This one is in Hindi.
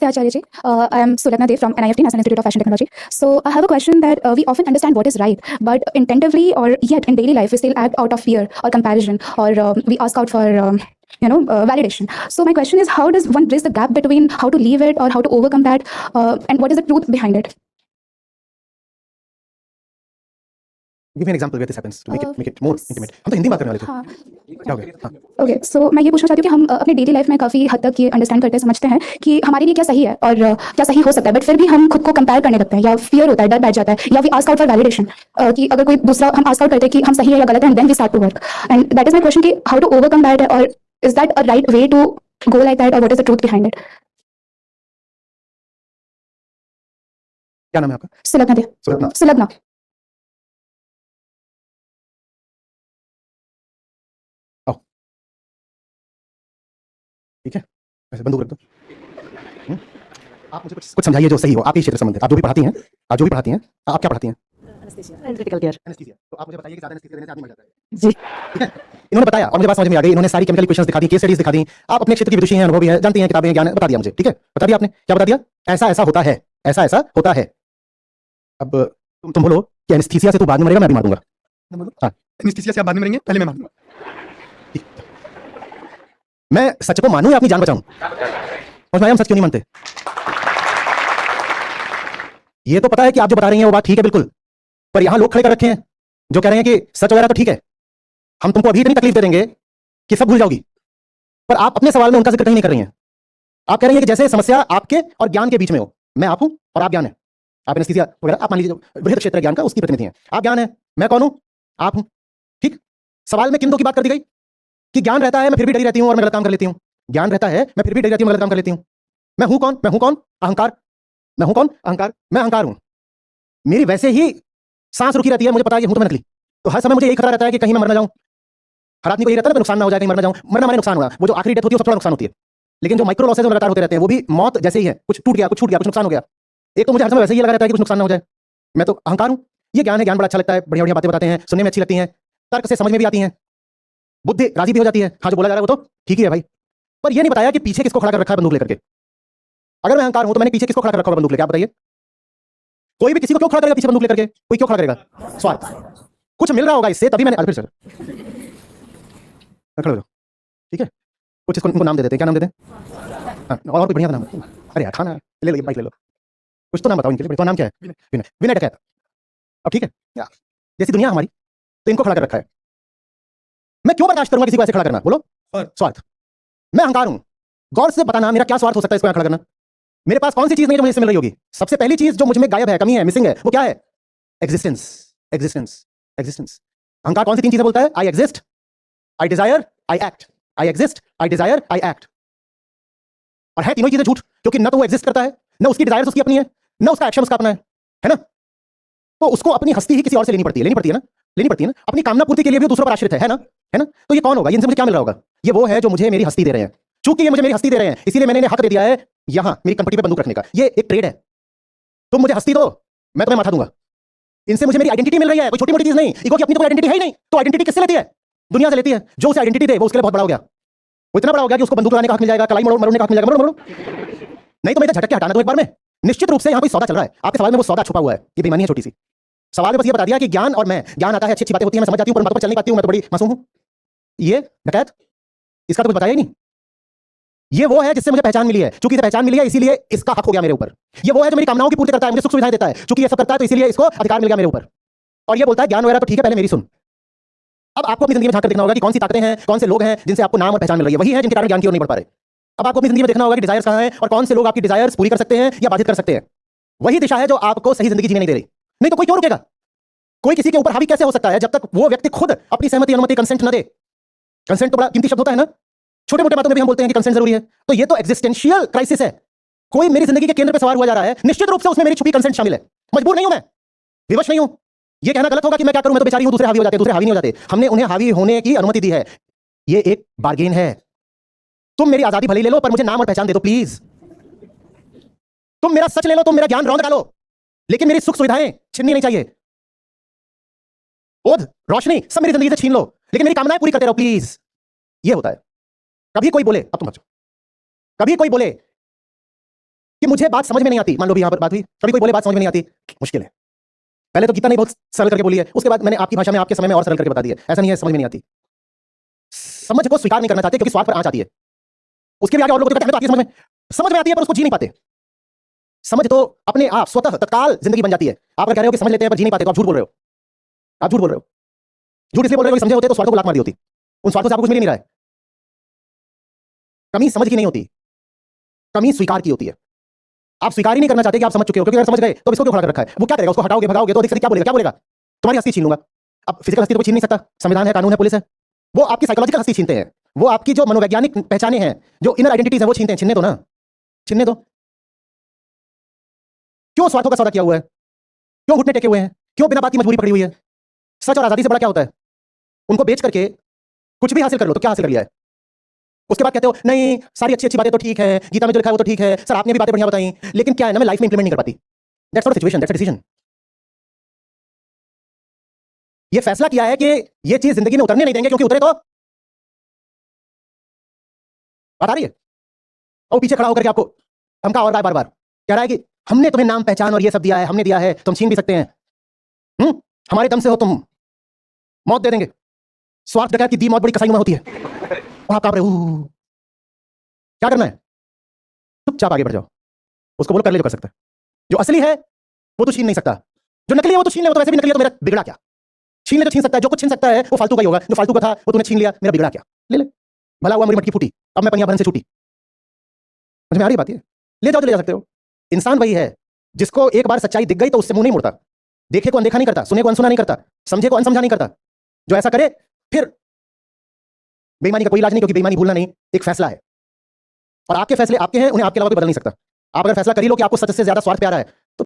Namaste Acharya ji. I am Sulatna Dev from NIFT, National Institute of Fashion Technology. So I have a question that we often understand what is right, but intentively or yet in daily life we still act out of fear or comparison, or we ask out for validation. So my question is, how does one bridge the gap between how to leave it or how to overcome that, and what is the truth behind it? Give me an example where this happens to make it more intimate. हम तो हिंदी में बात करने वाले थे. हाँ. क्या हो गया? हाँ. ओके, सो मैं ये पूछना चाहती हूँ कि हम अपने डेली लाइफ में काफ़ी हद तक ये अंडरस्टैंड करते समझते हैं कि हमारे लिए क्या सही है और क्या सही हो सकता है, बट फिर भी हम खुद को कंपेयर करने लगते हैं, या फियर होता है, डर बैठ जाता है, या we ask out for validation कि अगर कोई दूसरा हम आस्क आउट करते हैं कि हम सही है या गलत है, and then we start to work. And that is my question कि हाउ टू ओवरकम दैट, और is that a right way to go like that, और what is the truth behind it? क्या नाम है आपका? सुलग्ना देव. सुलग्ना. सुलग्ना. ठीक है, ऐसे बंदूक रख दो. आप मुझे कुछ समझाइए जो सही हो. आपके क्षेत्र से संबंधित आप जो भी पढ़ाती हैं, आप क्या पढ़ाती हैं? Critical care. एनेस्थीसिया. तो आप मुझे बताइए कि ज़्यादा एनेस्थीसिया देने से आदमी मर जाता है. जी. ठीक है, इन्होंने बताया और मुझे बात समझ में आ गई. इन्होंने सारी केमिकल इक्वेशंस दिखा दी, केस स्टडीज दिखा दी. आप अपने क्षेत्र की विदुषी हैं, अनुभवी हैं, जानती हैं, किताबें ज्ञान बता दिया मुझे. ठीक है, बता दिया आपने. क्या बता दिया? ऐसा ऐसा होता है, ऐसा ऐसा होता है. अब तुम बोलो कि एनेस्थीसिया से तू बाद में मरेगा, मैं भी मार दूंगा. हाँ, एनेस्थीसिया से आप बाद में मरेंगे, पहले मैं मार दूंगा. मैं सच को मानूं या अपनी जान बचाऊं? समझ में आया हम सच क्यों नहीं मानते? ये तो पता है कि आप जो बता रही हैं वो बात ठीक है बिल्कुल, पर यहां लोग खड़े कर रखे हैं जो कह रहे हैं कि सच वगैरह तो ठीक है, हम तुमको अभी इतनी तकलीफ दे देंगे कि सब भूल जाओगी. पर आप अपने सवाल में उनका जिक्र कहीं नहीं कर रही हैं. आप कह रही हैं कि जैसे समस्या आपके और ज्ञान के बीच में हो. मैं आप हूं और आप ज्ञान है. आप एनेस्थीसिया वगैरह आप मान लीजिए बृहद क्षेत्र ज्ञान का उसकी प्रतिनिधि हैं. आप ज्ञान है, मैं कौन हूं? आप हूं. ठीक. सवाल में किन दो की बात कर दी गई कि ज्ञान रहता है मैं फिर भी डरी रहती हूं और मैं गलत काम कर लेती हूं. ज्ञान रहता है मैं फिर भी डरी रहती हूं, गलत काम कर लेती हूं. मैं हूं कौन? मैं हूं कौन? अहंकार. मैं हूं कौन? अहंकार. मैं अहंकार हूं. मेरी वैसे ही सांस रुकी रहती है, मुझे पता है कि हूं तो मैं नकली. तो हर समय मुझे यही खतरा रहता है कि कहीं मैं मर ना जाऊं. हर आदमी को यही रहता है ना, नुकसान ना हो जाए, कहीं मर ना जाऊं. मरना माने नुकसान होगा. वो जो आखिरी डेथ होती है उसमें थोड़ा नुकसान होती है, लेकिन जो माइक्रो लॉसेस लगातार होते रहते हैं वो भी मौत जैसे ही है. कुछ टूट गया, कुछ छूट गया, कुछ नुकसान हो गया. एक तो मुझे हर समय वैसे ही लगा रहता है कि कुछ नुकसान ना हो जाए. मैं तो अहंकार हूं. ये ज्ञान है, ज्ञान बड़ा अच्छा लगता है, बढ़िया बढ़िया बातें बताते हैं, सुनने में अच्छी लगती हैं, तर्क से समझ में भी आती हैं, बुद्धि राजी भी हो जाती है. हाँ, जो बोला जा रहा है वो तो ठीक ही है भाई, पर ये नहीं बताया कि पीछे किसको खड़ा कर रखा है बंदूक लेकर के. अगर मैं अहंकार हूं तो मैंने पीछे किसको खड़ा कर रखा है बंदूक लेकर? आप बताइए. कोई भी किसी को क्यों खड़ा करेगा पीछे बंदूक लेकर के? कोई क्यों खड़ा करेगा? स्वार्थ. कुछ मिल रहा होगा इससे, तभी मैंने. फिर सर खड़े हो जाओ. ठीक है, कुछ इसको इनको नाम दे देते हैं. क्या नाम देते हैं? हाँ, और कोई बढ़िया नाम. अरे यार खाना ले लो, बाइक ले लो. कुछ तो नाम बताओ इनके लिए. तो नाम क्या है? विनय. विनय डकैत. अब ठीक है, जैसी दुनिया हमारी, तो इनको खड़ा कर रखा है. मैं क्यों बर्दाश्त करूंगा किसी को ऐसे खड़ा करना? बोलो. स्वार्थ. मैं अहंकार हूं. गौर से बताना मेरा क्या स्वार्थ हो सकता है इसको खड़ा करना. मेरे पास कौन सी चीज नहीं जो मुझे इससे मिल रही होगी? सबसे पहली चीज जो मुझ में गायब है, कमी है, मिसिंग है, वो क्या है? एग्जिस्टेंस. एग्जिस्टेंस. एग्जिस्टेंस. अहंकार कौन सी तीन चीजें बोलता है? I exist, I Dzire, I act. I exist, I Dzire, I act. और है तीनों चीजें झूठ, क्योंकि न तो वो एग्जिस्ट करता है, न उसकी डिजायर उसकी अपनी है, न उसका एक्शन उसका अपना है ना. तो उसको अपनी हस्ती ही किसी और से लेनी पड़ती है. लेनी पड़ती है ना. लेनी पड़ती है ना. अपनी कामना पूर्ति के लिए भी दूसरों पर आश्रित है ना. है ना. तो ये कौन होगा? इनसे मुझे क्या मिल रहा होगा? ये वो है जो मुझे मेरी हस्ती दे रहे हैं. चूंकि ये मुझे मेरी हस्ती दे रहे हैं, इसीलिए मैंने इन्हें हक दे दिया है यहां मेरी कंपनी पे बंदूक रखने का. ये एक ट्रेड है. तुम मुझे हस्ती दो, मैं तुम्हें माथा दूंगा. इनसे मुझे मेरी आइडेंटिटी मिल रही है, कोई छोटी मोटी चीज नहीं. ईगो की अपनी तो कोई आइडेंटिटी है ही नहीं. तो आइडेंटिटी किससे लेती है? दुनिया से लेती है. जो उसे आइडेंटिटी दे वो उसके लिए बहुत बड़ा हो गया. वो इतना बड़ा हो गया कि उसको बंदूक लगाने का हक मिल जाएगा, कलाई मरोड़ने का हक मिल जाएगा. मरो नहीं तो मैं इधर झटक के हटाना दो एक बार में. निश्चित रूप से यहां कोई सौदा चल रहा है. आपके सवाल में वो सौदा छुपा हुआ है. ये बेईमानी है छोटी सी. सवाल में बस ये बता दिया कि ज्ञान और मैं, ज्ञान आता है, अच्छी अच्छी बातें होती हैं, मैं समझ जाती हूं, पर बातों पर चल नहीं पाती हूं, मैं तो बड़ी मासूम हूं. ये डकैत, इसका तो कुछ बताया ही नहीं. ये वो है जिससे मुझे पहचान मिली है. चूंकि इसे पहचान मिली है इसीलिए इसका हक हो गया मेरे ऊपर. ये वो है जो मेरी कामनाओं की पूर्ति करता है, मुझे सुख सुविधाएं देता है. चूंकि ये सब करता है तो इसीलिए इसको अधिकार मिल गया मेरे ऊपर. और ये बोलता है ज्ञान वगैरह तो ठीक है, पहले मेरी सुन. अब आपको अपनी जिंदगी में झांक कर देखना होगा कि कौन सी ताकतें हैं, कौन से लोग हैं जिनसे आपको नाम और पहचान मिल रही है. वही है जिनके कारण ज्ञान की ओर नहीं बढ़ पा रहे. अब आपको अपनी जिंदगी में देखना होगा कि डिजायर्स कहां हैं और कौन से लोग आपकी डिजायर्स पूरी कर सकते हैं या बाधित कर सकते हैं. वही दिशा है जो आपको सही जिंदगी जीने नहीं दे रही. नहीं तो कोई क्यों रुकेगा? कोई किसी के ऊपर हावी कैसे हो सकता है जब तक वो व्यक्ति खुद अपनी सहमति, अनुमति, कंसेंट न दे. कंसेंट तो बड़ा कीमती शब्द होता है ना. छोटे मोटे बातों में भी हम बोलते हैं कि कंसेंट जरूरी है. तो ये तो एग्जिस्टेंशियल क्राइसिस है. कोई मेरी जिंदगी के केंद्र पे सवार हुआ जा रहा है, निश्चित रूप से उसमें मेरी छुपी कंसेंट शामिल है. मजबूर नहीं हूं मैं, विवश नहीं हूं. ये कहना गलत होगा कि मैं क्या करूं, मैं तो बेचारी हूं, दूसरे हावी हो जाते हैं. दूसरे हावी नहीं हो जाते. हमने उन्हें हावी होने की अनुमति दी है. ये एक बार्गेन है. तुम मेरी आजादी भले ही ले लो, पर मुझे नाम और पहचान दे दो प्लीज. तुम मेरा सच ले लो, तुम मेरा ज्ञान रौंद डालो, लेकिन मेरी सुख सुविधाएं छीननी नहीं चाहिए. बोध, रोशनी सब मेरी जिंदगी से छीन लो, लेकिन मेरी कामनाएं पूरी करते रहो प्लीज. ये होता है. कभी कोई बोले, अब तुम बचो, कभी कोई बोले कि मुझे बात समझ में नहीं आती। मान लो भी यहां पर बात हुई, कभी कोई बोले बात समझ में नहीं आती, मुश्किल है। पहले तो गीता ने बहुत सरल करके बोली है, उसके बाद मैंने आपकी भाषा में आपके समय में और सरल करके बता दिया। ऐसा नहीं है समझ में नहीं आती, समझ को स्वीकार नहीं करना चाहते क्योंकि स्वार्थ पर आंच आती है। उसके भी आगे और लोग कहते हैं तो समझ में आती है पर उसको जी नहीं पाते। समझ तो अपने आप स्वतः तत्काल जिंदगी बन जाती है। आप अगर कह रहे हो कि समझ लेते हैं पर जी नहीं पाते तो आप झूठ बोल रहे हो। आप झूठ बोल रहे हो। झूठ इसलिए बोल रहे हो कि समझे होते तो स्वार्थों को लात मार दी होती। उन स्वार्थों से आपको कुछ मिल ही नहीं रहा है। कमी समझ की नहीं होती, कमी स्वीकार की होती है। आप स्वीकार ही नहीं करना चाहते कि आप समझ चुके हो, क्योंकि अगर समझ गए तो इसको क्यों खड़ा कर रखा है? वो क्या करेगा? उसको हटाओगे भगाओगे तो अधिक से क्या बोलेगा? क्या बोलेगा? तुम्हारी हस्ती छीन लूंगा। अब फिजिकल हस्ती तो कोई छीन नहीं सकता, संविधान है, कानून है, पुलिस है। वो आपकी साइकोलॉजिकल हस्ती छीनते हैं, वो आपकी जो मनोवैज्ञानिक पहचाने हैं, जो इनर आइडेंटिटीज है वो छीनते हैं। छीनने दो ना, छीनने दो। क्यों स्वार्थों का सौदा किया हुआ है? क्यों घुटने टेके हुए हैं? क्यों बिना बात की मजबूरी पकड़ी हुई है? सच और आजादी से बड़ा क्या होता है? उनको बेच करके कुछ भी हासिल कर लो तो क्या हासिल कर लिया है? उसके बाद कहते हो नहीं सारी अच्छी अच्छी बातें तो ठीक है, गीता में जो लिखा है वो तो ठीक है, सर आपने भी बातें बढ़िया बताई, लेकिन क्या है ना मैं लाइफ में इंप्लीमेंट नहीं कर पाती। That's not situation, that's a decision. ये फैसला किया है कि ये चीज जिंदगी में उतरने नहीं देंगे, क्योंकि उतरे तो बात आ रही है। और पीछे खड़ा होकर के आपको धमका और बार बार कह रहा है कि हमने तुम्हें नाम पहचान और ये सब दिया है, हमने दिया है, तुम छीन भी सकते हैं। हमारे दम से हो तुम मौत दे देंगे। स्वार्थ डकैत की दी मौत बड़ी कसाईनुमा होती है। वहां कांप रहे हो, क्या करना है? चुपचाप आगे बढ़ जाओ। उसको बोलो कर ले जो कर सकता है। जो असली है वो तो छीन नहीं सकता, जो नकली है वो तो छीन ले, वो तो वैसे भी नकली है, तो मेरा बिगड़ा क्या? छीन ले तो छीन सकता है, जो कुछ छीन सकता है वो फालतू का ही होगा। जो फालतू का था वो तूने छीन लिया, मेरा बिगड़ा क्या? ले ले, भला हुआ मेरी मटकी फूटी, अब मैं पनिया भरन से छूटी। समझ में आ रही बात? है ले जाओ तो ले जा सकते हो। इंसान वही है जिसको एक बार सच्चाई दिख गई तो उससे मुंह नहीं मुड़ता, देखे को अनदेखा नहीं करता, सुने को अनसुना नहीं करता, समझे को अनसमझा नहीं करता। जो ऐसा करे फिर बेईमानी का कोई इलाज नहीं, क्योंकि बेईमानी भूलना नहीं एक फैसला है, और आपके फैसले आपके हैं, उन्हें आपके अलावा कोई बदल नहीं सकता। आप अगर फैसला कर ही लो कि आपको सच से ज्यादा स्वार्थ प्यारा है,